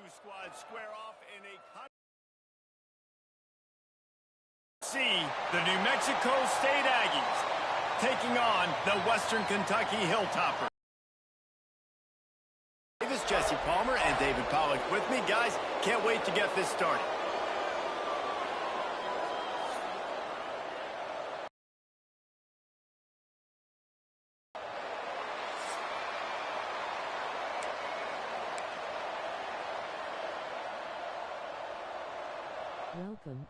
squads square off in a see the New Mexico State Aggies taking on the Western Kentucky Hilltoppers. Davis, Jesse Palmer, and David Pollack with me. Guys, can't wait to get this started. Welcome.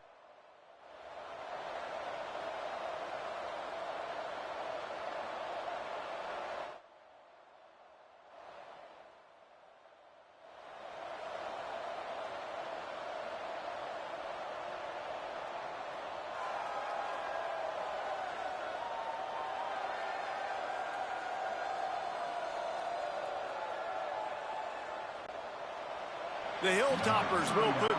The Hilltoppers will put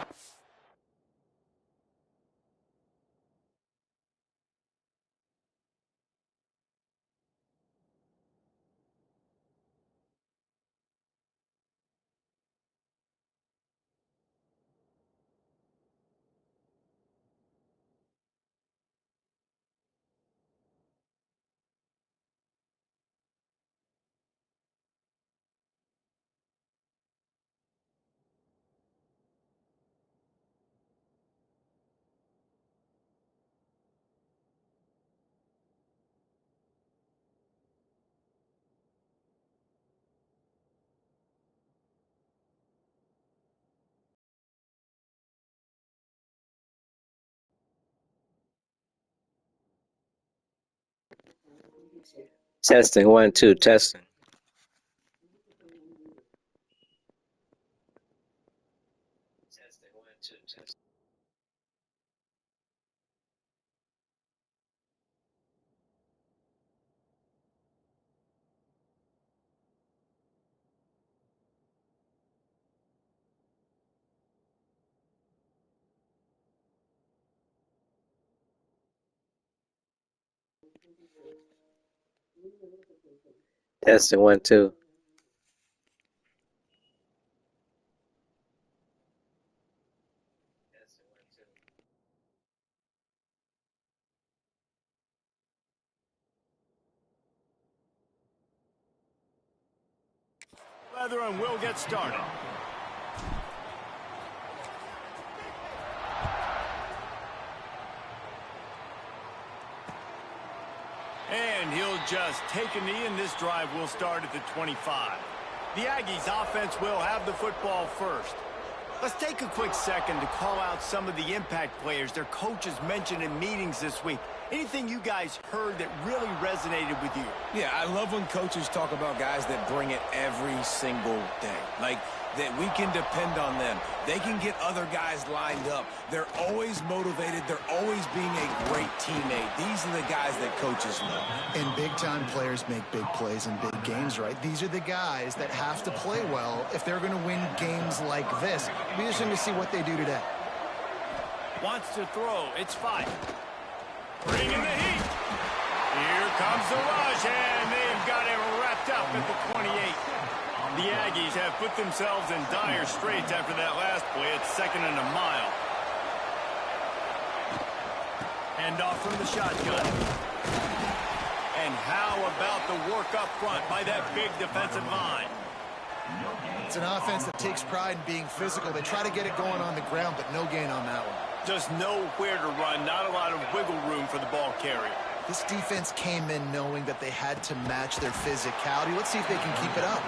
Testing, 1, 2, testing. Testing, 1, 2, testing. Testing, 1, 2. weather and we'll get started. And he'll just take a knee, and this drive will start at the 25. The Aggies offense will have the football first. Let's take a quick second to call out some of the impact players their coaches mentioned in meetings this week. Anything you guys heard that really resonated with you? Yeah, I love when coaches talk about guys that bring it every single day. Like, that we can depend on them. They can get other guys lined up. They're always motivated. They're always being a great teammate. These are the guys that coaches love. And big-time players make big plays in big games, right? These are the guys that have to play well if they're going to win games like this. Be interesting to see what they do today. Wants to throw. It's 5. Bringing the heat. Here comes the rush, and they've got it wrapped up at the 28. The Aggies have put themselves in dire straits after that last play. It's 2nd and a mile. Hand off from the shotgun. And how about the work up front by that big defensive line? It's an offense that takes pride in being physical. They try to get it going on the ground, but no gain on that one. Just nowhere to run, not a lot of wiggle room for the ball carrier. This defense came in knowing that they had to match their physicality. Let's see if they can keep it up.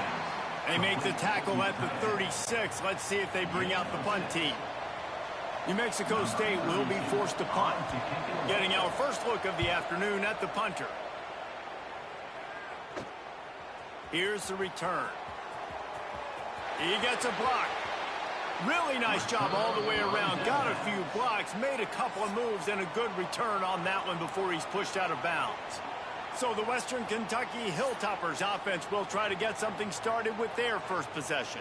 They make the tackle at the 36. Let's see if they bring out the punt team. New Mexico State will be forced to punt. Getting our first look of the afternoon at the punter. Here's the return. He gets a block. Really nice job all the way around. Got a few blocks, made a couple of moves, and a good return on that one before he's pushed out of bounds. So the Western Kentucky Hilltoppers offense will try to get something started with their first possession.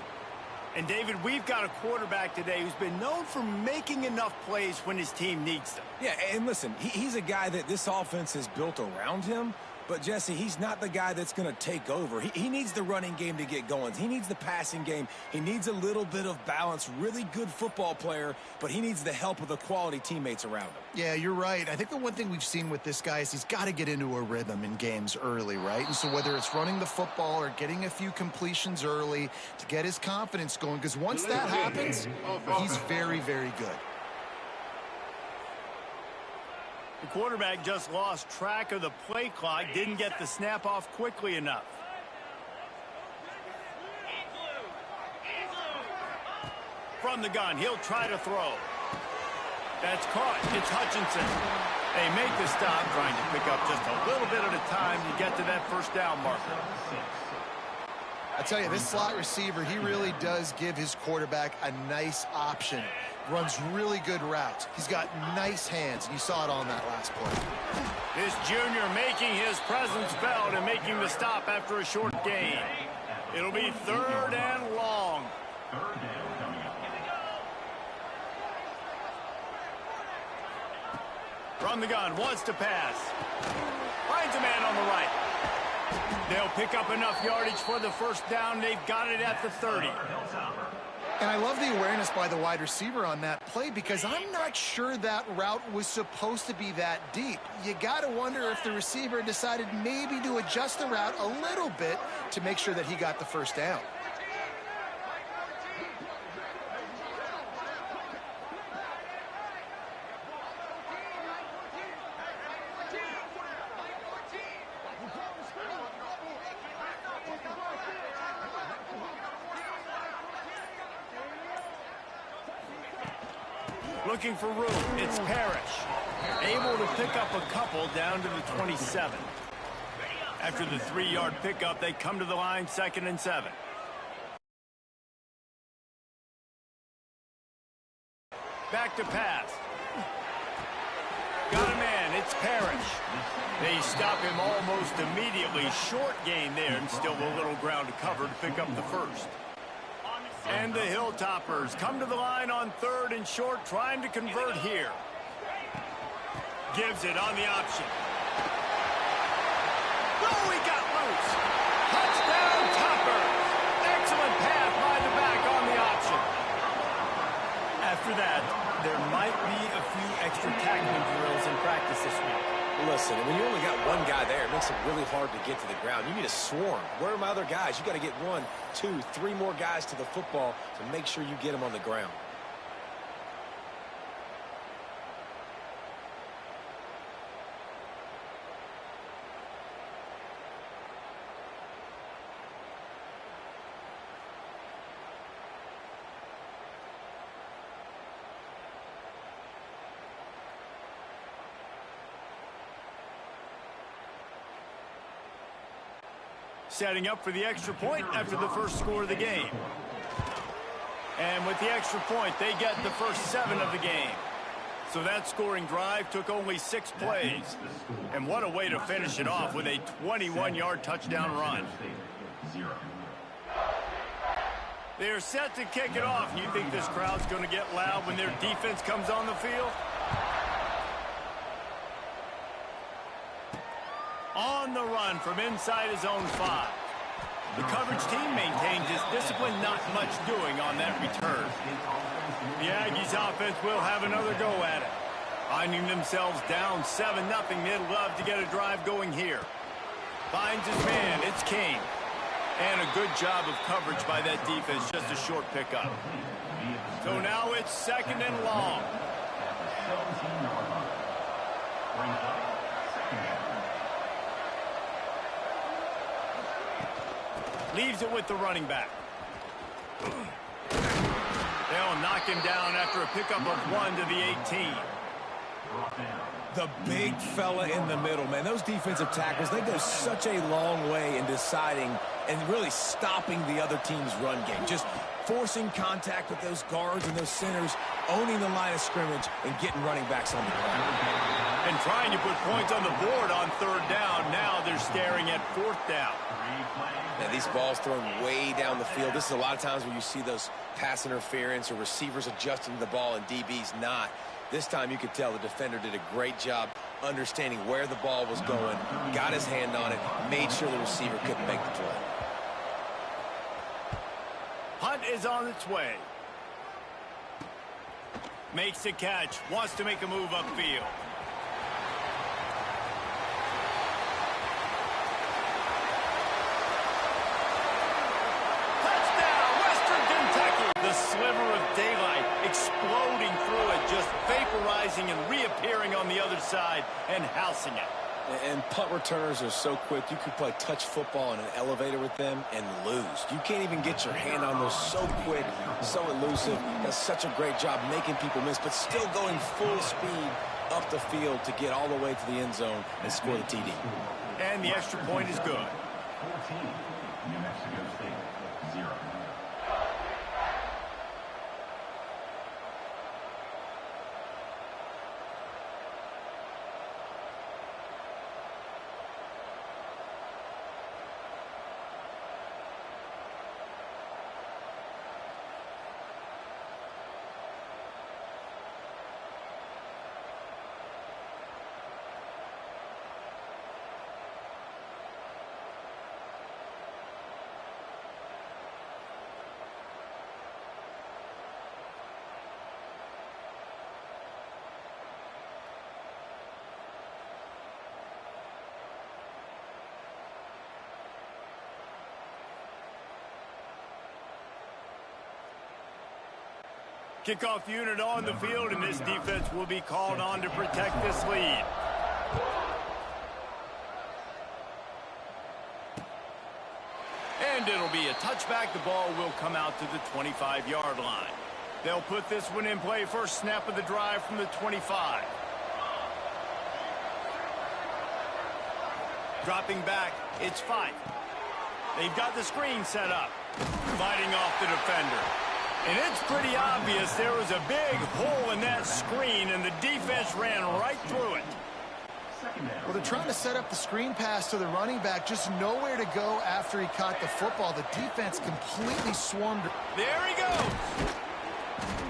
And David, we've got a quarterback today who's been known for making enough plays when his team needs them. Yeah, and listen, he's a guy that this offense is built around him. But, Jesse, he's not the guy that's going to take over. He needs the running game to get going. He needs the passing game. He needs a little bit of balance. Really good football player, but he needs the help of the quality teammates around him. Yeah, you're right. I think the one thing we've seen with this guy is he's got to get into a rhythm in games early, right? And so whether it's running the football or getting a few completions early to get his confidence going, because once that happens, he's very, very good. The quarterback just lost track of the play clock, didn't get the snap off quickly enough. From the gun, he'll try to throw. That's caught. It's Hutchinson. They make the stop, trying to pick up just a little bit at a time to get to that first down marker. I tell you, this slot receiver, he really does give his quarterback a nice option. Runs really good routes. He's got nice hands, and you saw it on that last play. This junior making his presence felt and making the stop after a short gain. It'll be 3rd and long. From the gun, wants to pass. Finds a man on the right. They'll pick up enough yardage for the first down. They've got it at the 30. And I love the awareness by the wide receiver on that play because I'm not sure that route was supposed to be that deep. You got to wonder if the receiver decided maybe to adjust the route a little bit to make sure that he got the first down. Looking for room. It's Parrish. Able to pick up a couple down to the 27. After the 3-yard pickup, they come to the line 2nd and 7. Back to pass. Got a man. It's Parrish. They stop him almost immediately. Short gain there and still a little ground to cover to pick up the first. And the Hilltoppers come to the line on 3rd and short, trying to convert here. Gives it on the option. Oh, he got loose. Touchdown, Toppers. Excellent pass by the back on the option. After that, there might be a few extra tackling drills in practice this week. Listen, when you only got one guy there, it makes it really hard to get to the ground. You need a swarm. Where are my other guys? You got to get 1, 2, 3 more guys to the football to make sure you get them on the ground. Setting up for the extra point after the first score of the game. And with the extra point, they get the first 7 of the game. So that scoring drive took only 6 plays. And what a way to finish it off with a 21-yard touchdown run. They're set to kick it off. You think this crowd's going to get loud when their defense comes on the field? On the run from inside his own 5. The coverage team maintains its discipline, not much doing on that return. The Aggies offense will have another go at it. Finding themselves down 7-0, they'd love to get a drive going here. Finds his man, it's King. And a good job of coverage by that defense, just a short pickup. So now it's 2nd and long. Leaves it with the running back. They'll knock him down after a pickup of 1 to the 18. The big fella in the middle, man. Those defensive tackles, they go such a long way in deciding and really stopping the other team's run game. Just forcing contact with those guards and those centers, owning the line of scrimmage, and getting running backs on the ground. And trying to put points on the board on 3rd down. Now they're staring at 4th down. Yeah, these balls thrown way down the field. This is a lot of times where you see those pass interference or receivers adjusting the ball and DBs not. This time you could tell the defender did a great job understanding where the ball was going, got his hand on it, made sure the receiver couldn't make the play. Punt is on its way. Makes the catch, wants to make a move upfield. The sliver of daylight exploding through it, just vaporizing and reappearing on the other side and housing it. And punt returners are so quick, you could play touch football in an elevator with them and lose. You can't even get your hand on those. So quick, so elusive. Does such a great job making people miss, but still going full speed up the field to get all the way to the end zone and score the TD. And the extra point is good. 14, New Mexico State, 0. Kickoff unit on the field, and this defense will be called on to protect this lead. And it'll be a touchback. The ball will come out to the 25-yard line. They'll put this one in play. First snap of the drive from the 25. Dropping back, it's 5. They've got the screen set up. Fighting off the defender. And it's pretty obvious there was a big hole in that screen, and the defense ran right through it. Well, they're trying to set up the screen pass to the running back, just nowhere to go after he caught the football. The defense completely swarmed. There he goes.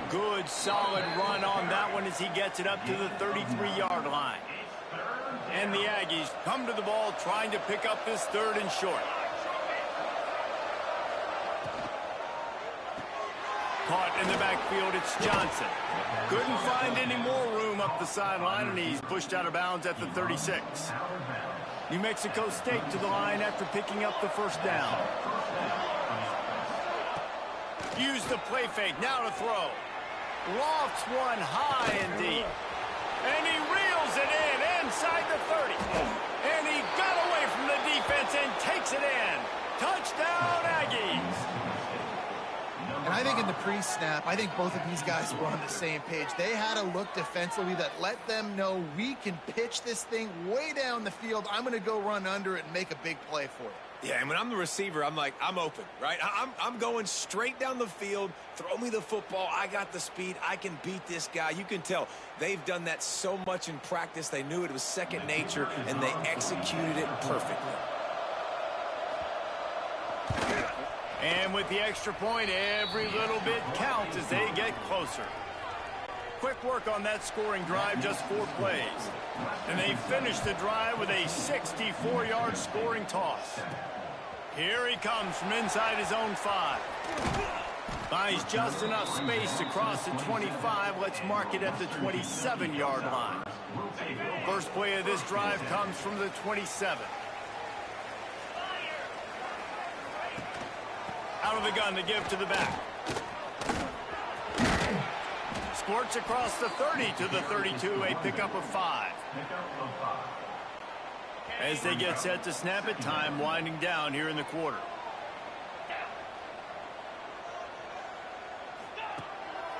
Good, solid run on that one as he gets it up to the 33-yard line. And the Aggies come to the ball trying to pick up this 3rd and short. Caught in the backfield, it's Johnson. Couldn't find any more room up the sideline, and he's pushed out of bounds at the 36. New Mexico State to the line after picking up the first down. Use the play fake, now to throw. Lofts one high and deep. And he reels it in inside the 30. And he got away from the defense and takes it in. Touchdown, Aggies. And I think in the pre-snap, I think both of these guys were on the same page. They had a look defensively that let them know we can pitch this thing way down the field. I'm going to go run under it and make a big play for it. Yeah, and when I'm the receiver, I'm like, I'm open, right? I'm going straight down the field. Throw me the football. I got the speed. I can beat this guy. You can tell they've done that so much in practice. They knew it was second nature, and they executed it perfectly. And with the extra point, every little bit counts as they get closer. Quick work on that scoring drive, just 4 plays. And they finish the drive with a 64-yard scoring toss. Here he comes from inside his own 5. Finds just enough space to cross the 25. Let's mark it at the 27-yard line. First play of this drive comes from the 27. Out of the gun to give to the back. Squirts across the 30 to the 32, a pickup of 5. As they get set to snap it, time winding down here in the quarter.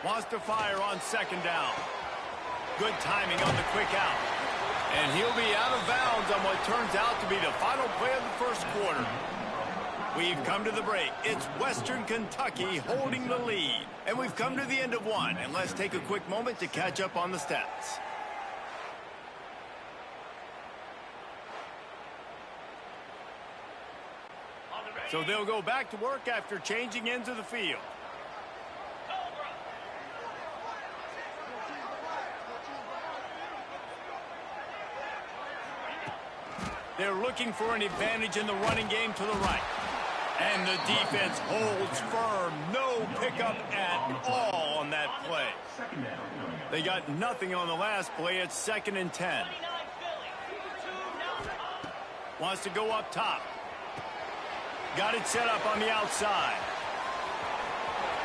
Wants to fire on 2nd down. Good timing on the quick out. And he'll be out of bounds on what turns out to be the final play of the first quarter. We've come to the break. It's Western Kentucky holding the lead. And we've come to the end of 1. And let's take a quick moment to catch up on the stats. So they'll go back to work after changing into the field. They're looking for an advantage in the running game to the right. And the defense holds firm. No pickup at all on that play. They got nothing on the last play. It's 2nd and 10. Wants to go up top. Got it set up on the outside.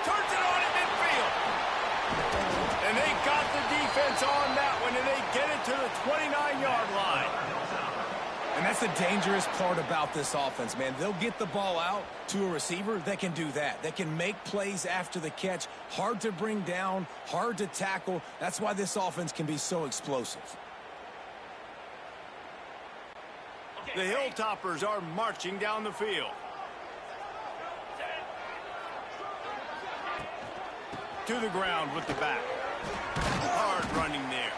Turns it on in midfield. And they got the defense on that one, and they get it to the 29-yard line. And that's the dangerous part about this offense, man. They'll get the ball out to a receiver that can do that. That can make plays after the catch. Hard to bring down, hard to tackle. That's why this offense can be so explosive. The Hilltoppers are marching down the field. To the ground with the back. Hard running there.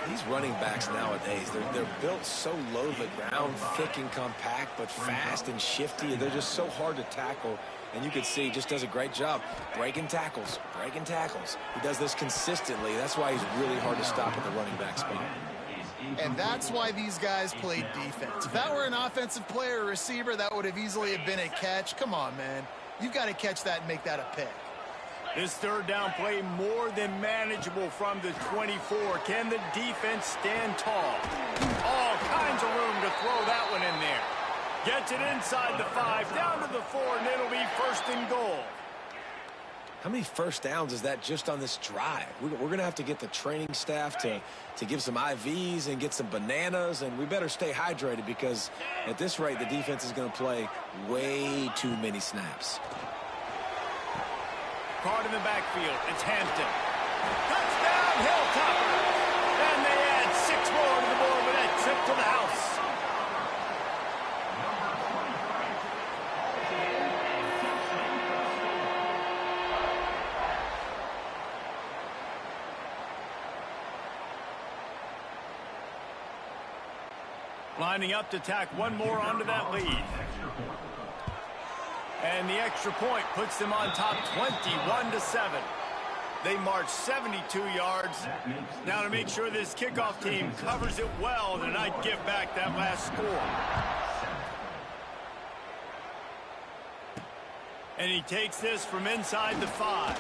These running backs nowadays, they're built so low to the ground, thick and compact, but fast and shifty. They're just so hard to tackle. And you can see he just does a great job breaking tackles, breaking tackles. He does this consistently. That's why he's really hard to stop at the running back spot. And that's why these guys played defense. If that were an offensive player or receiver, that would have easily have been a catch. Come on, man. You've got to catch that and make that a pick. This 3rd down play more than manageable from the 24. Can the defense stand tall? All kinds of room to throw that one in there. Gets it inside the 5, down to the 4, and it'll be 1st and goal. How many first downs is that just on this drive? We're going to have to get the training staff to give some IVs and get some bananas, and we better stay hydrated because at this rate, the defense is going to play way too many snaps. Card in the backfield. It's Hampton. Touchdown, Hilltoppers! And they add 6 more to the board with that trip to the house. Lining up to tack one more onto that lead. And the extra point puts them on top 21-7. They march 72 yards. Now to make sure this kickoff team covers it well, then I'd give back that last score. And he takes this from inside the 5.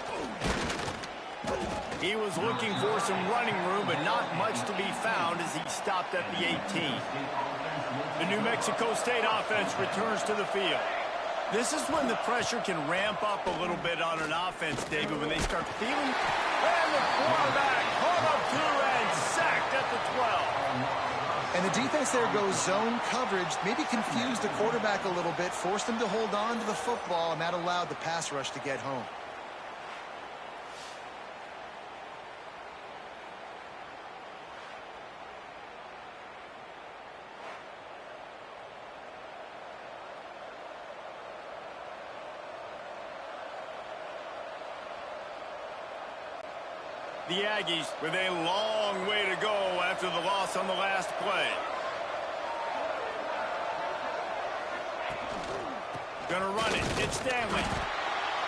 He was looking for some running room, but not much to be found as he stopped at the 18. The New Mexico State offense returns to the field. This is when the pressure can ramp up a little bit on an offense, David, when they start feeling. And the quarterback caught up to and sacked at the 12. And the defense there goes zone coverage, maybe confused the quarterback a little bit, forced him to hold on to the football, and that allowed the pass rush to get home. The Aggies with a long way to go after the loss on the last play. Gonna run it. It's Stanley.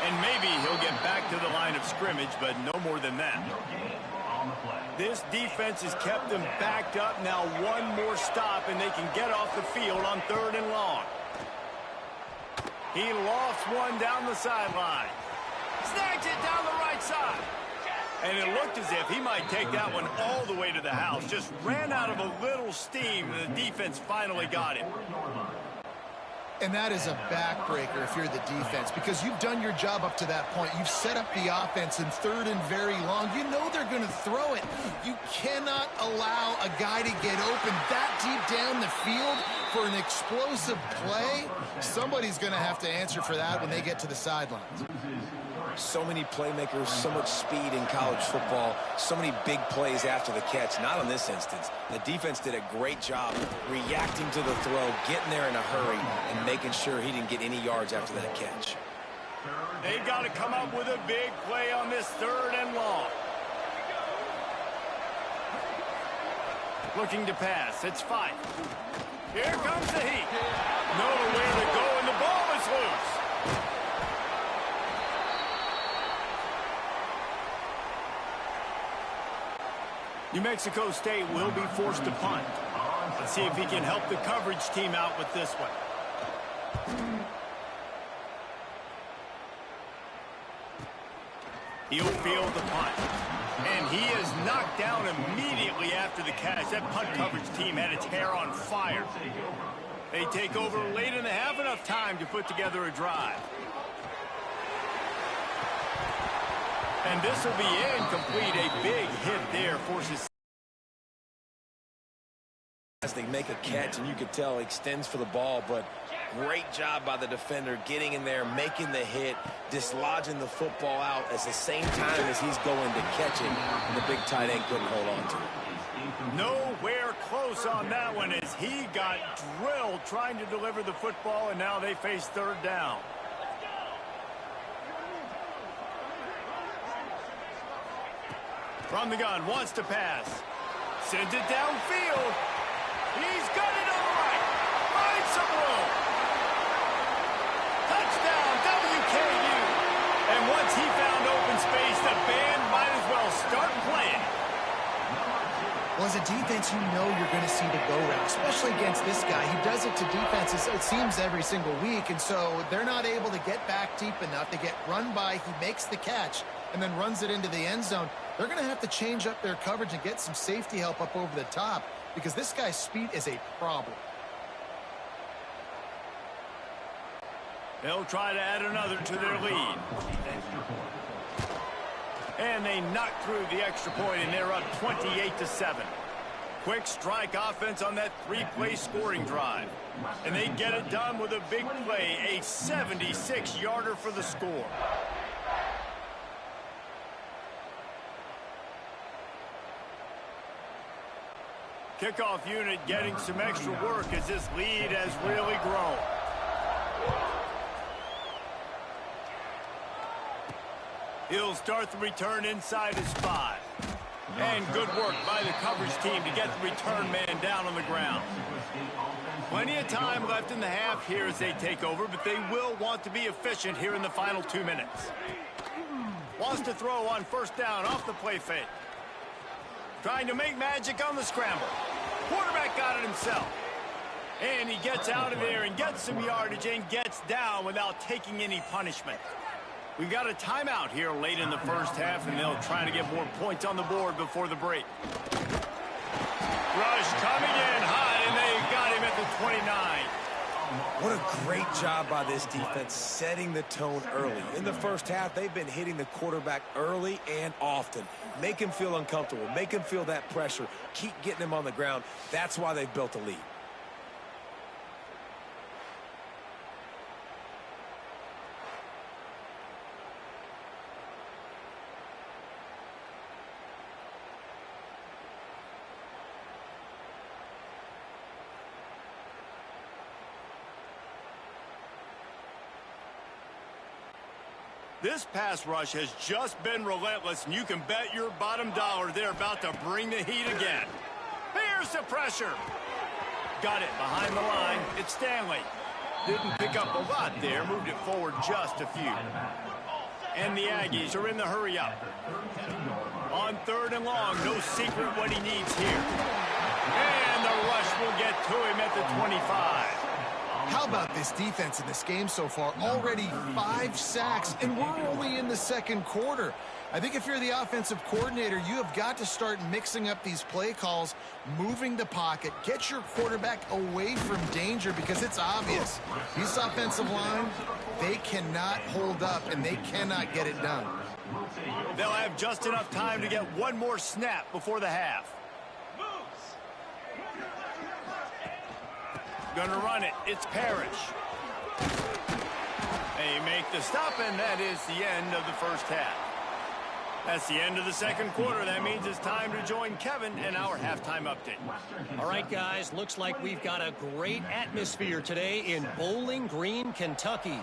And maybe he'll get back to the line of scrimmage, but no more than that. This defense has kept them backed up. Now one more stop, and they can get off the field on 3rd and long. He lofts one down the sideline. Snags it down the right side. And it looked as if he might take that one all the way to the house. Just ran out of a little steam, and the defense finally got him. And that is a backbreaker if you're the defense, because you've done your job up to that point. You've set up the offense in 3rd and very long. You know they're going to throw it. You cannot allow a guy to get open that deep down the field for an explosive play. Somebody's going to have to answer for that when they get to the sidelines. So many playmakers, so much speed in college football, so many big plays after the catch. Not in this instance. The defense did a great job reacting to the throw, getting there in a hurry, and making sure he didn't get any yards after that catch. They got to come up with a big play on this 3rd and long. Looking to pass. It's Fife. Here comes the heat. Nowhere to go, and the ball is loose. New Mexico State will be forced to punt. A Let's see if he can help the coverage team out with this one. He'll field the punt. And he is knocked down immediately after the catch. That punt coverage team had its hair on fire. They take over late in the half, enough time to put together a drive. And this will be incomplete. A big hit there forces. As they make a catch, and you can tell extends for the ball, but great job by the defender getting in there, making the hit, dislodging the football out at the same time as he's going to catch it, and the big tight end couldn't hold on to it. Nowhere close on that one as he got drilled trying to deliver the football, and now they face third down. From the gun, wants to pass. Sends it downfield. He's got it on the right. Finds some room. Touchdown, WKU. And once he found open space, the band might as well start playing. Well, as a defense, you know you're going to see the go route, especially against this guy. He does it to defenses, it seems, every single week, and so they're not able to get back deep enough to get run by. He makes the catch and then runs it into the end zone. They're going to have to change up their coverage and get some safety help up over the top because this guy's speed is a problem. They'll try to add another to their lead. And they knock through the extra point, and they're up 28-7. Quick strike offense on that three-play scoring drive. And they get it done with a big play, a 76-yarder for the score. Kickoff unit getting some extra work as this lead has really grown. He'll start the return inside his 5. And good work by the coverage team to get the return man down on the ground. Plenty of time left in the half here as they take over, but they will want to be efficient here in the final 2 minutes. Wants to throw on first down off the play fake. Trying to make magic on the scramble. Quarterback got it himself. And he gets out of there and gets some yardage and gets down without taking any punishment. We've got a timeout here late in the first half, and they'll try to get more points on the board before the break. Rush coming in high, and they got him at the 29. What a great job by this defense setting the tone early. In the first half, they've been hitting the quarterback early and often. Make him feel uncomfortable. Make him feel that pressure. Keep getting him on the ground. That's why they've built a lead. This pass rush has just been relentless, and you can bet your bottom dollar they're about to bring the heat again. Here's the pressure. Got it behind the line. It's Stanley. Didn't pick up a lot there. Moved it forward just a few. And the Aggies are in the hurry up. On third and long, no secret what he needs here. And the rush will get to him at the 25. How about this defense in this game so far? Already 5 sacks, and we're only in the second quarter. I think if you're the offensive coordinator, you have got to start mixing up these play calls, moving the pocket, get your quarterback away from danger because it's obvious. This offensive line, they cannot hold up, and they cannot get it done. They'll have just enough time to get one more snap before the half. Gonna run it. It's Parrish. They make the stop, and that is the end of the first half. That's the end of the second quarter. That means it's time to join Kevin in our halftime update. All right, guys, looks like we've got a great atmosphere today in Bowling Green, Kentucky.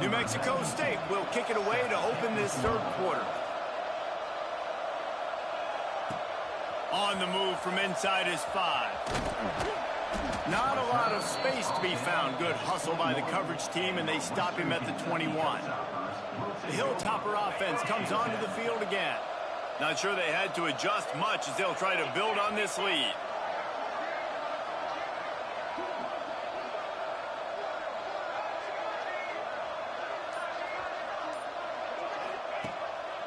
New Mexico State will kick it away to open this third quarter. On the move from inside his 5. Not a lot of space to be found. Good hustle by the coverage team, and they stop him at the 21. The Hilltopper offense comes onto the field again. Not sure they had to adjust much as they'll try to build on this lead.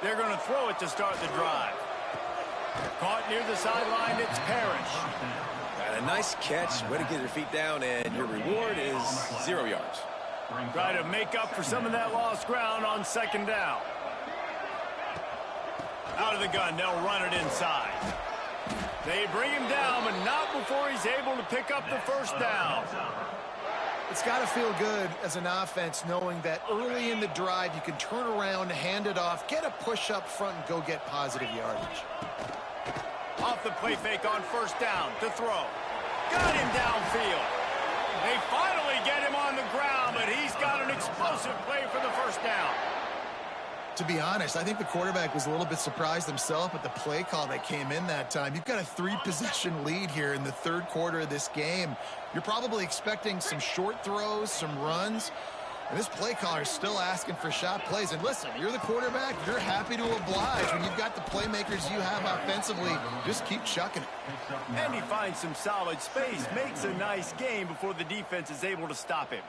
They're going to throw it to start the drive. Caught near the sideline, it's Parrish. Got a nice catch. Way to get your feet down, and your reward is 0 yards. Try to make up for some of that lost ground on second down. Out of the gun, they'll run it inside. They bring him down, but not before he's able to pick up the first down. It's got to feel good as an offense knowing that early in the drive you can turn around, hand it off, get a push up front, and go get positive yardage. Off the play fake on first down to throw. Got him downfield. They finally get him on the ground, but he's got an explosive play for the first down. To be honest, I think the quarterback was a little bit surprised himself at the play call that came in that time. You've got a 3-possession lead here in the third quarter of this game. You're probably expecting some short throws, some runs. And this play caller is still asking for shot plays. And listen, you're the quarterback. You're happy to oblige. When you've got the playmakers you have offensively, just keep chucking it. And he finds some solid space, makes a nice game before the defense is able to stop him.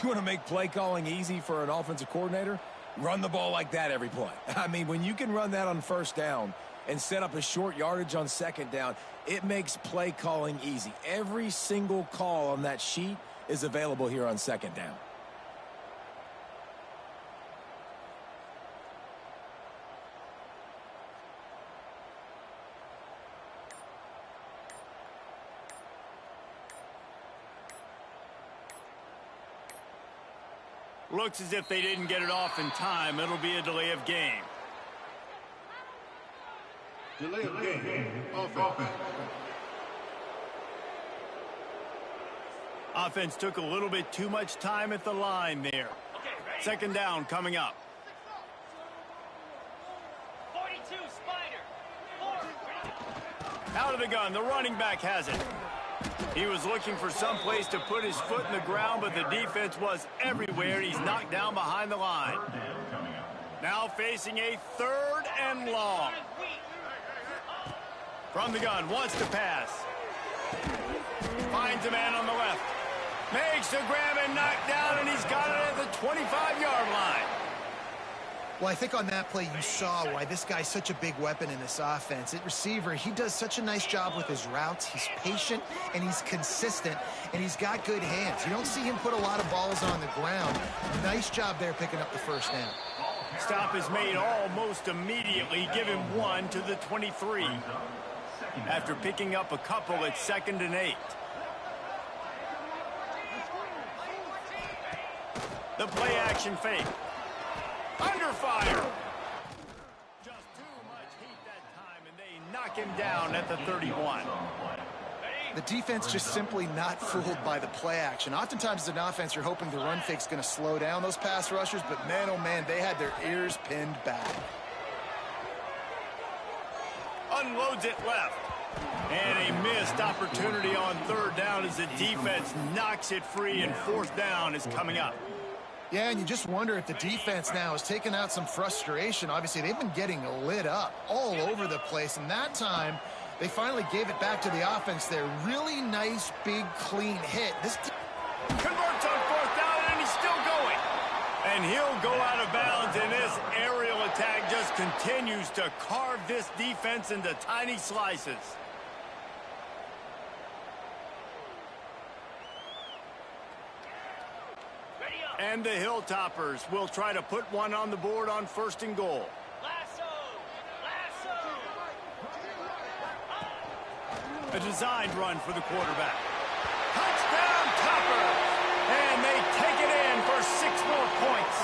You want to make play calling easy for an offensive coordinator? Run the ball like that every play. I mean, when you can run that on first down and set up a short yardage on second down, it makes play calling easy. Every single call on that sheet is available here on second down. Looks as if they didn't get it off in time. It'll be a delay of game. Delay of game. Offense. Offense took a little bit too much time at the line there. Second down coming up. 42, Spider. Out of the gun, the running back has it. He was looking for some place to put his foot in the ground, but the defense was everywhere. He's knocked down behind the line. Now facing a third and long. From the gun, wants to pass. Finds a man on the left. Makes the grab and knocked down, and he's got it at the 25-yard line. Well, I think on that play you saw why this guy's such a big weapon in this offense. At receiver, he does such a nice job with his routes. He's patient, and he's consistent, and he's got good hands. You don't see him put a lot of balls on the ground. Nice job there picking up the first down. Stop is made almost immediately. Give him one to the 23. After picking up a couple at 2nd and 8. The play action fake. Under fire. Just too much heat that time, and they knock him down at the 31. The defense just simply not fooled by the play action. Oftentimes as an offense, you're hoping the run fake's going to slow down those pass rushers, but man, oh man, they had their ears pinned back. Unloads it left. And a missed opportunity on third down as the defense knocks it free, and fourth down is coming up. Yeah, and you just wonder if the defense now is taking out some frustration. Obviously, they've been getting lit up all over the place, and that time they finally gave it back to the offense there. Really nice, big, clean hit. This Converts on fourth down, and he's still going. And he'll go out of bounds, and this aerial attack just continues to carve this defense into tiny slices. And the Hilltoppers will try to put one on the board on 1st and goal. A designed run for the quarterback. Touchdown, Toppers! And they take it in for 6 more points.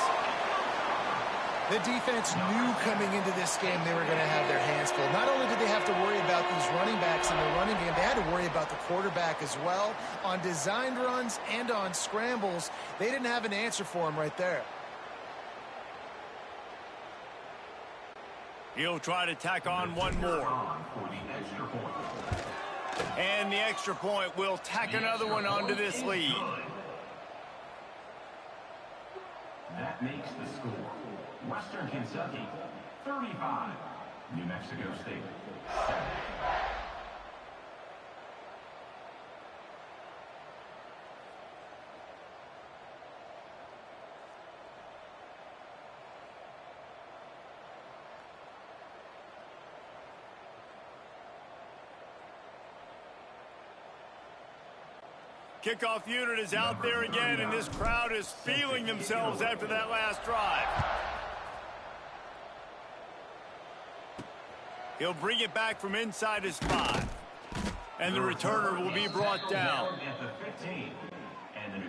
The defense knew coming into this game they were going to have their hands full. Not only did they have to worry about these running backs in the running game, they had to worry about the quarterback as well. On designed runs and on scrambles, they didn't have an answer for him right there. He'll try to tack on one more. And the extra point will tack another one onto this lead. That makes the score. Western Kentucky, 35. New Mexico State, 7. Kickoff unit is out there again, and this crowd is feeling themselves after that last drive. He'll bring it back from inside his 5. And the returner will be brought down.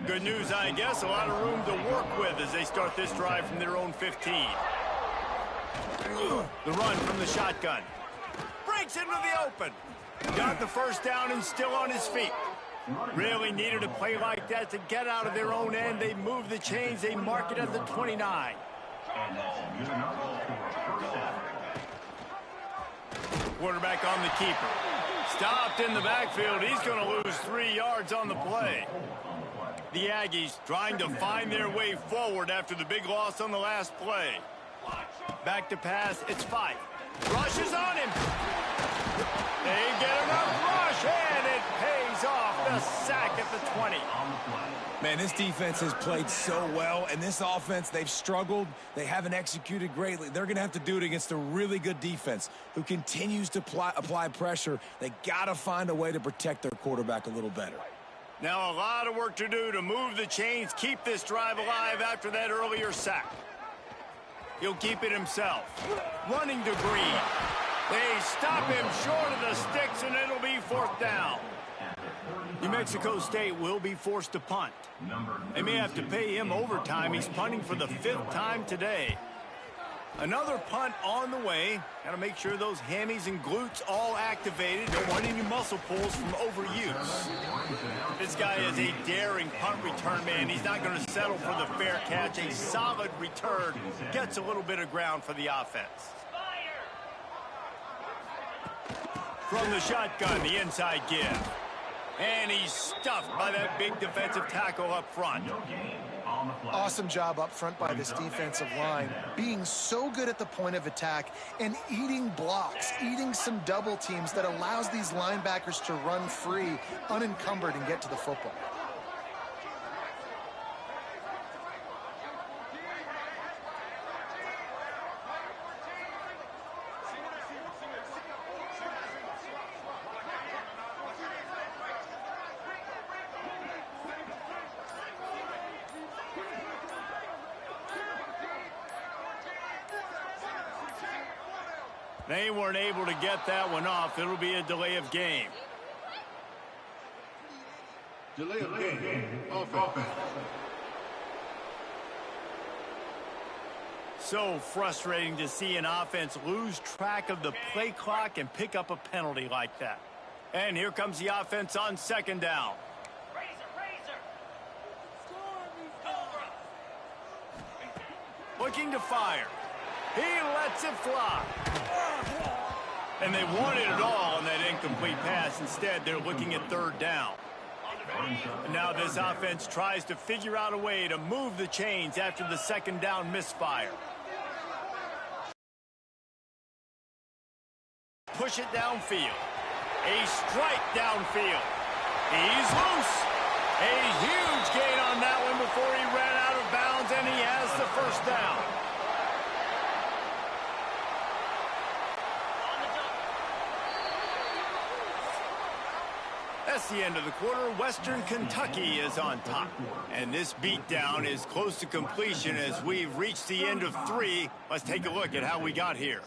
Good news, I guess. A lot of room to work with as they start this drive from their own 15. The run from the shotgun. Breaks into the open. Got the first down and still on his feet. Really needed a play like that to get out of their own end. They move the chains. They mark it at the 29. Quarterback on the keeper. Stopped in the backfield. He's going to lose 3 yards on the play. The Aggies trying to find their way forward after the big loss on the last play. Back to pass. It's 5. Rushes on him. They get enough rush, and it pays off. The sack at the 20. Man, this defense has played so well, and this offense, they've struggled. They haven't executed greatly. They're going to have to do it against a really good defense who continues to apply pressure. They got to find a way to protect their quarterback a little better. Now a lot of work to do to move the chains, keep this drive alive after that earlier sack. He'll keep it himself. Running to Green. They stop him short of the sticks, and it'll be 4th down. New Mexico State will be forced to punt. They may have to pay him overtime. He's punting for the 5th time today. Another punt on the way. Got to make sure those hammies and glutes all activated. Don't want any muscle pulls from overuse. This guy is a daring punt return man. He's not going to settle for the fair catch. A solid return. Gets a little bit of ground for the offense. From the shotgun, the inside give. And he's stuffed by that big defensive tackle up front. Awesome job up front by this defensive line, being so good at the point of attack and eating blocks, eating some double teams that allows these linebackers to run free, unencumbered, and get to the football. They weren't able to get that one off. It'll be a delay of game. Delay of game. Offense. So frustrating to see an offense lose track of the play clock and pick up a penalty like that. And here comes the offense on 2nd down. Looking to fire. He lets it fly. And they wanted it all on that incomplete pass. Instead, they're looking at 3rd down. And now this offense tries to figure out a way to move the chains after the 2nd down misfire. Push it downfield. A strike downfield. He's loose. A huge gain on that one before he ran out of bounds, and he has the 1st down. That's the end of the quarter. Western Kentucky is on top. And this beatdown is close to completion as we've reached the end of 3. Let's take a look at how we got here.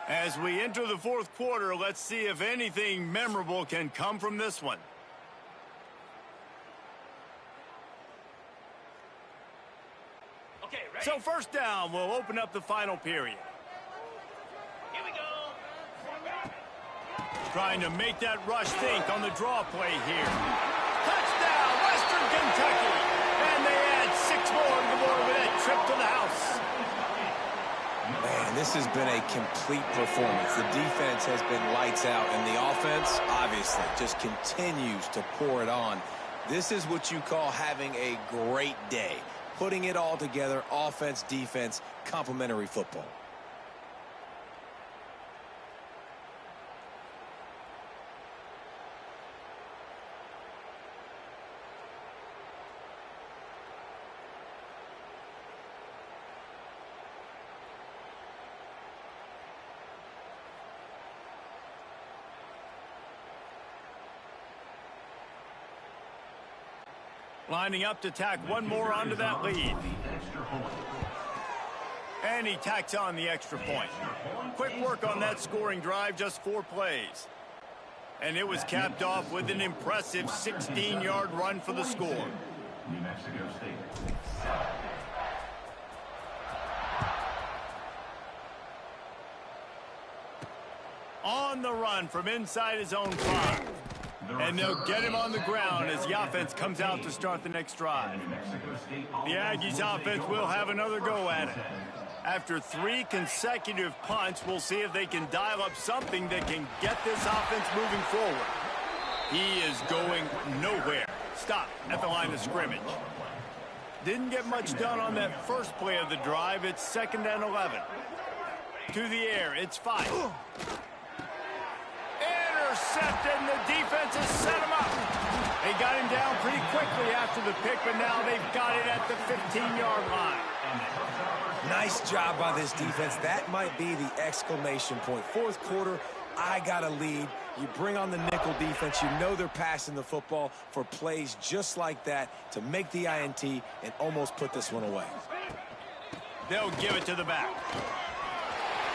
As we enter the 4th quarter, let's see if anything memorable can come from this one. So 1st down will open up the final period. Here we go. Trying to make that rush think on the draw play here. Touchdown, Western Kentucky. And they add 6 more to the board with that trip to the house. Man, this has been a complete performance. The defense has been lights out, and the offense, obviously, just continues to pour it on. This is what you call having a great day. Putting it all together, offense, defense, complementary football. Lining up to tack one more onto that lead. And he tacks on the extra point. Quick work on that scoring drive, just 4 plays. And it was capped off with an impressive 16-yard run for the score. New Mexico State. On the run from inside his own 5. And they'll get him on the ground as the offense comes out to start the next drive. The Aggies offense will have another go at it. After 3 consecutive punts, we'll see if they can dial up something that can get this offense moving forward. He is going nowhere. Stop at the line of scrimmage. Didn't get much done on that first play of the drive. It's 2nd and 11. To the air, it's 5. Intercepted, and the defense has set him up. They got him down pretty quickly after the pick, but now they've got it at the 15-yard line. Nice job by this defense. That might be the exclamation point. 4th quarter, I got a lead. You bring on the nickel defense. You know they're passing the football for plays just like that to make the INT and almost put this one away. They'll give it to the back.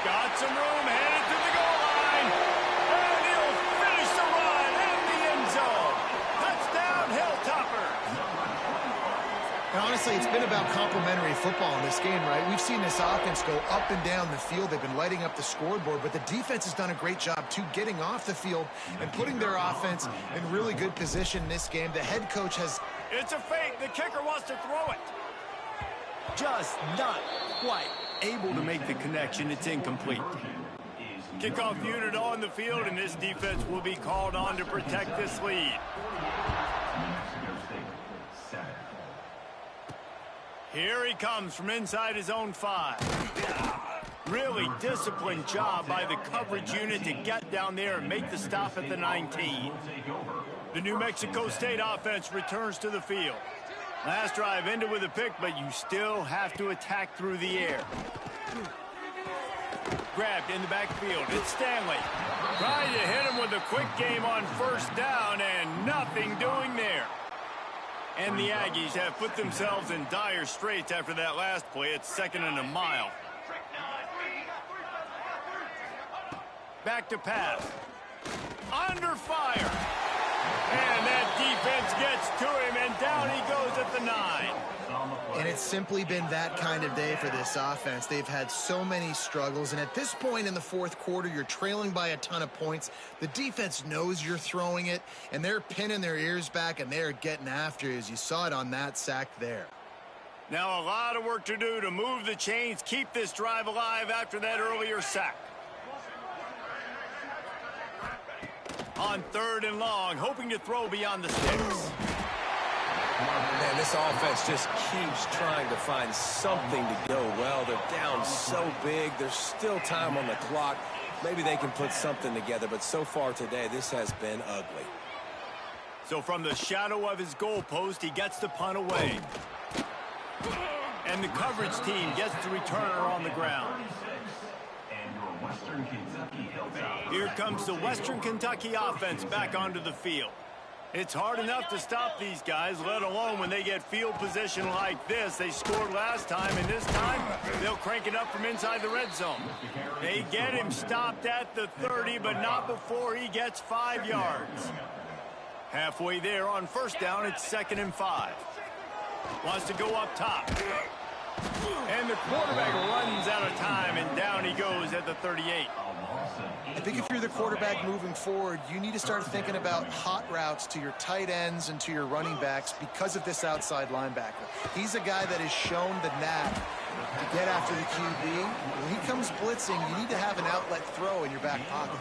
Got some room, headed to the goal line. And he'll finish the run in the end zone. Touchdown, Hilltoppers. And honestly, it's been about complementary football in this game, right? We've seen this offense go up and down the field. They've been lighting up the scoreboard, but the defense has done a great job, too, getting off the field and putting their offense in really good position in this game. The head coach has... It's a fake. The kicker wants to throw it. Just not quite able to make the connection. It's incomplete. Kickoff unit on the field, and this defense will be called on to protect this lead. Here he comes from inside his own 5. Really disciplined job by the coverage unit to get down there and make the stop at the 19. The New Mexico State offense returns to the field. Last drive ended with a pick, but you still have to attack through the air. Grabbed in the backfield. It's Stanley. Trying to hit him with a quick game on 1st down, and nothing doing there. And the Aggies have put themselves in dire straits after that last play. It's 2nd and a mile. Back to pass. Under fire. And that defense gets to him, and down he goes at the 9. And it's simply been that kind of day for this offense. They've had so many struggles, and at this point in the 4th quarter, you're trailing by a ton of points. The defense knows you're throwing it, and they're pinning their ears back, and they're getting after you, as you saw it on that sack there. Now a lot of work to do to move the chains, keep this drive alive after that earlier sack. On 3rd and long, hoping to throw beyond the sticks. Man, this offense just keeps trying to find something to go well. They're down so big. There's still time on the clock. Maybe they can put something together, but so far today, this has been ugly. So from the shadow of his goalpost, he gets the punt away. And the coverage team gets the returner on the ground. Here comes the Western Kentucky offense back onto the field. It's hard enough to stop these guys, let alone when they get field position like this. They scored last time, and this time they'll crank it up from inside the red zone. They get him stopped at the 30, but not before he gets 5 yards. Halfway there on 1st down, it's 2nd and 5. Wants to go up top. And the quarterback runs out of time, and down he goes at the 38. I think if you're the quarterback moving forward, you need to start thinking about hot routes to your tight ends and to your running backs because of this outside linebacker. He's a guy that has shown the knack to get after the QB. When he comes blitzing, you need to have an outlet throw in your back pocket.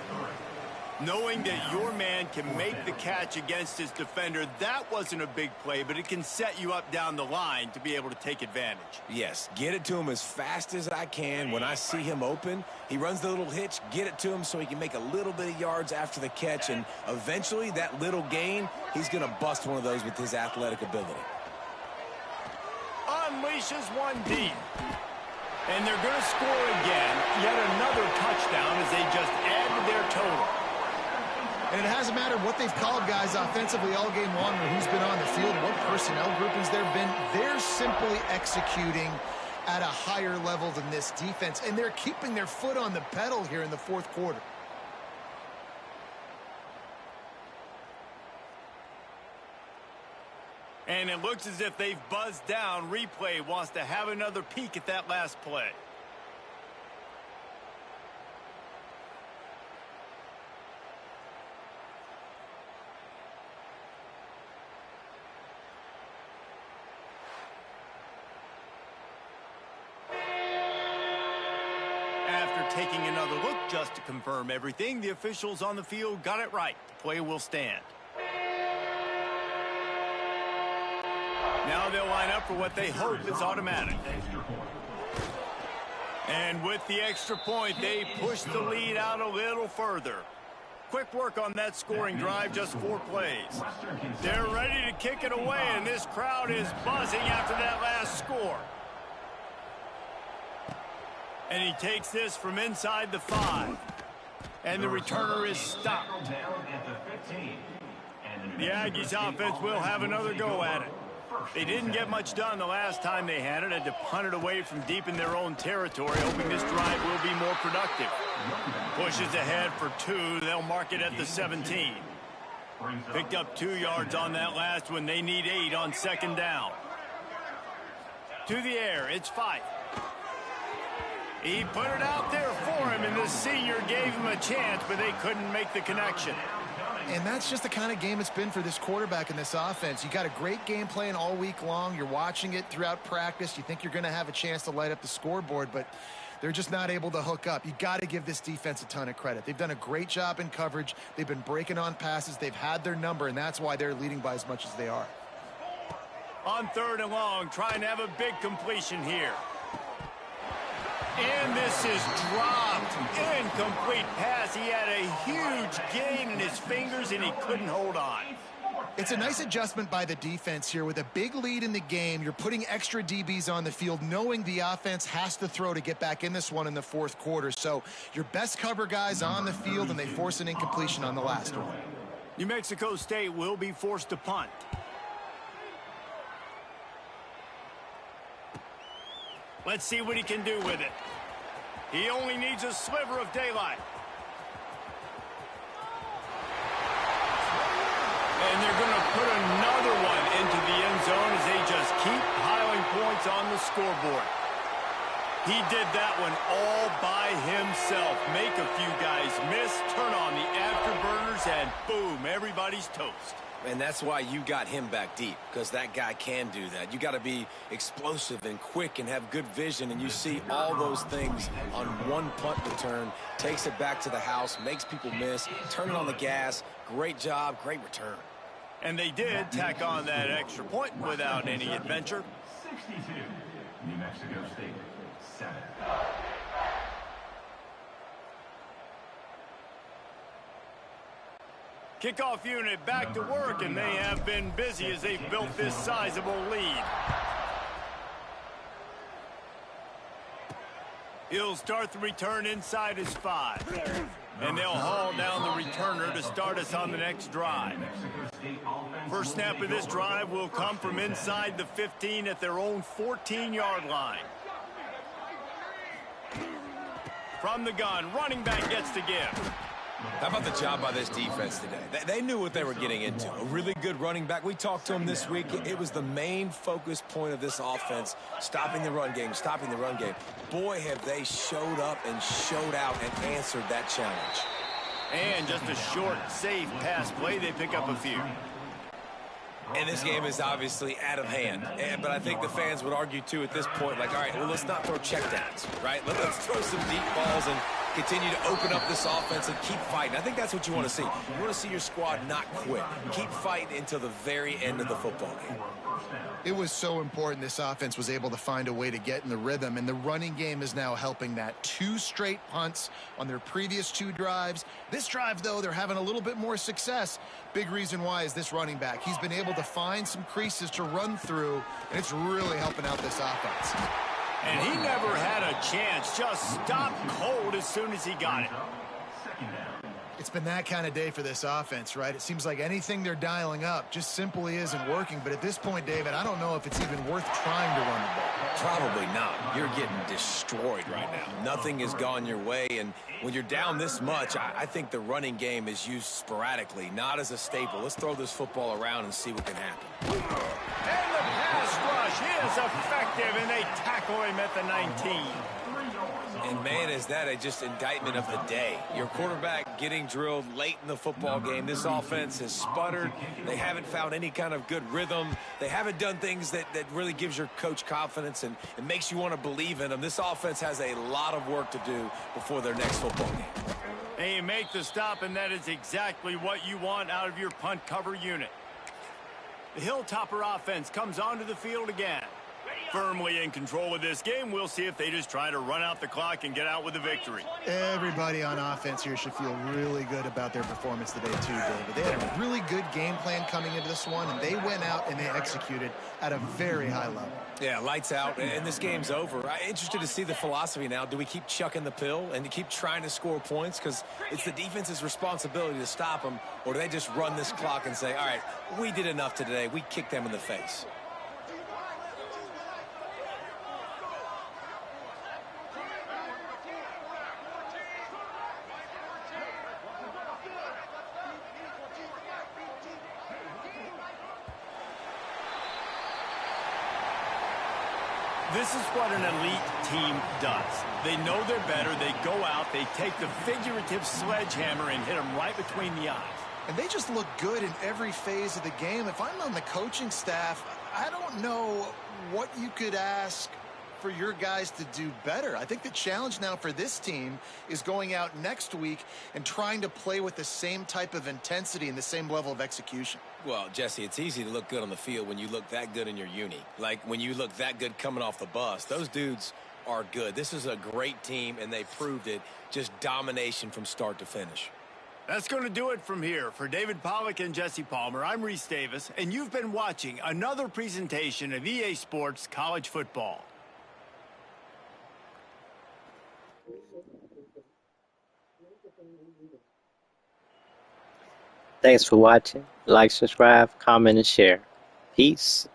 Knowing that your man can make the catch against his defender, that wasn't a big play, but it can set you up down the line to be able to take advantage. Yes, get it to him as fast as I can. When I see him open, he runs the little hitch, get it to him so he can make a little bit of yards after the catch, and eventually that little gain, he's going to bust one of those with his athletic ability. Unleashes one deep. And they're going to score again. Yet another touchdown as they just add to their total. And it hasn't mattered what they've called guys offensively all game long or who's been on the field, what personnel groupings there have been. They're simply executing at a higher level than this defense, and they're keeping their foot on the pedal here in the fourth quarter. And it looks as if they've buzzed down. Replay wants to have another peek at that last play. After taking another look just to confirm everything, the officials on the field got it right. The play will stand. Now they'll line up for what they hope is automatic. And with the extra point, they push the lead out a little further. Quick work on that scoring drive, just 4 plays. They're ready to kick it away, and this crowd is buzzing after that last score. And he takes this from inside the 5. And the returner is stopped. The Aggies offense will have another go at it. They didn't get much done the last time they had it. Had to punt it away from deep in their own territory, hoping this drive will be more productive. Pushes ahead for 2. They'll mark it at the 17. Picked up 2 yards on that last one. They need 8 on second down. To the air, it's 5. He put it out there for him, and the senior gave him a chance, but they couldn't make the connection. And that's just the kind of game it's been for this quarterback in this offense. You got a great game plan all week long. You're watching it throughout practice. You think you're going to have a chance to light up the scoreboard, but they're just not able to hook up. You got to give this defense a ton of credit. They've done a great job in coverage. They've been breaking on passes. They've had their number, and that's why they're leading by as much as they are. On 3rd and long, trying to have a big completion here. And this is dropped. Incomplete pass. He had a huge gain in his fingers, and he couldn't hold on. It's a nice adjustment by the defense here. With a big lead in the game, you're putting extra DBs on the field, knowing the offense has to throw to get back in this one in the 4th quarter. So your best cover guys on the field, and they force an incompletion on the last one. New Mexico State will be forced to punt. Let's see what he can do with it. He only needs a sliver of daylight. And they're going to put another one into the end zone as they just keep piling points on the scoreboard. He did that one all by himself. Make a few guys miss, turn on the afterburners, and boom, everybody's toast. And that's why you got him back deep, because that guy can do that. You got to be explosive and quick and have good vision, and you see all those things on one punt return. Takes it back to the house, makes people miss, turning on the gas. Great job, great return. And they did tack on that extra point without any adventure. 62, New Mexico State, 7. Kickoff unit back to work, and they have been busy as they've built this sizable lead. He'll start the return inside his 5. And they'll haul down the returner to start us on the next drive. First snap of this drive will come from inside the 15 at their own 14-yard line. From the gun, running back gets to give. How about the job by this defense today? They knew what they were getting into. A really good running back. We talked to him this week. It was the main focus point of this offense, stopping the run game, stopping the run game. Boy, have they showed up and showed out and answered that challenge. And just a short, safe pass play, they pick up a few. And this game is obviously out of hand. But I think the fans would argue, too, at this point, like, all right, well, let's not throw checkdowns, right? Let's throw some deep balls and continue to open up this offense and keep fighting. I think that's what you want to see. You want to see your squad not quit. Keep fighting until the very end of the football game. It was so important this offense was able to find a way to get in the rhythm, and the running game is now helping that. 2 straight punts on their previous 2 drives. This drive, though, they're having a little bit more success. Big reason why is this running back. He's been able to find some creases to run through, and it's really helping out this offense. And he never had a chance. Just stopped cold as soon as he got it. It's been that kind of day for this offense, right? It seems like anything they're dialing up just simply isn't working. But at this point, David, I don't know if it's even worth trying to run the ball. Probably not. You're getting destroyed right now. Nothing has gone your way, and when you're down this much, I think the running game is used sporadically, not as a staple. Let's throw this football around and see what can happen. And the pass rush is effective, and they tackle him at the 19. And, man, is that a just indictment of the day. Your quarterback getting drilled late in the football game. This offense has sputtered. They haven't found any kind of good rhythm. They haven't done things that really gives your coach confidence and it makes you want to believe in them. This offense has a lot of work to do before their next football game. And you make the stop, and that is exactly what you want out of your punt cover unit. The Hilltopper offense comes onto the field again. Firmly in control of this game. We'll see if they just try to run out the clock and get out with a victory. Everybody on offense here should feel really good about their performance today too, David. They had a really good game plan coming into this one, and they went out and they executed at a very high level. Yeah, lights out, and this game's over. I'm interested to see the philosophy now. Do we keep chucking the pill and keep trying to score points? Because it's the defense's responsibility to stop them, or do they just run this clock and say, all right, we did enough today. We kicked them in the face. This is what an elite team does. They know they're better. They go out. They take the figurative sledgehammer and hit them right between the eyes. And they just look good in every phase of the game. If I'm on the coaching staff, I don't know what you could ask for your guys to do better. I think the challenge now for this team is going out next week and trying to play with the same type of intensity and the same level of execution. Well, Jesse, it's easy to look good on the field when you look that good in your uni. Like when you look that good coming off the bus. Those dudes are good. This is a great team, and they proved it. Just domination from start to finish. That's going to do it from here. For David Pollack and Jesse Palmer, I'm Reese Davis, and you've been watching another presentation of EA Sports College Football. Thanks for watching. Like, subscribe, comment, and share. Peace.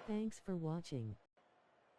Thanks for watching.